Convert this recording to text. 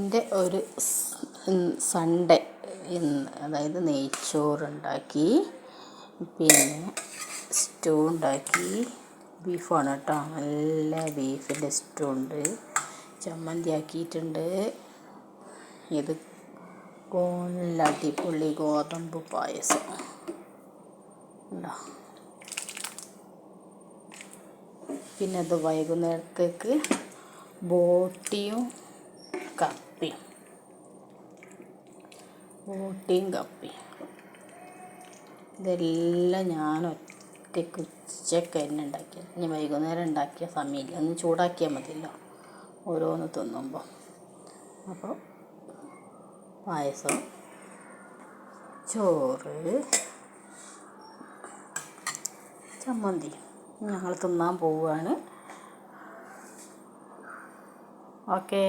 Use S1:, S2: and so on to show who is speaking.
S1: എൻ്റെ ഒരു സൺഡേ ഇന്ന്, അതായത് നെയ്ച്ചോറുണ്ടാക്കി, പിന്നെ സ്റ്റൂ ഉണ്ടാക്കി. ബീഫാണ് കേട്ടോ, നല്ല ബീഫിൻ്റെ സ്റ്റൂ ഉണ്ട്. ചമ്മന്തി ആക്കിയിട്ടുണ്ട്. ഇത് നല്ല അടിപൊളി ഗോതമ്പ് പായസം ഉണ്ടോ. പിന്നെ അത് വൈകുന്നേരത്തേക്ക് ബോട്ടിയും കപ്പിയും. ഇതെല്ലാം ഞാൻ ഒറ്റയ്ക്ക് ഉച്ചയ്ക്ക് തന്നെ ഉണ്ടാക്കിയത്. ഇനി വൈകുന്നേരം ഉണ്ടാക്കിയ സമയമില്ല, ഒന്ന് ചൂടാക്കിയാൽ മതിയല്ലോ ഓരോന്ന് തിന്നുമ്പോൾ. അപ്പോൾ പായസം, ചോറ്, ചമ്മന്തി ഞങ്ങൾ തിന്നാൻ പോവുകയാണ്. ഓക്കേ.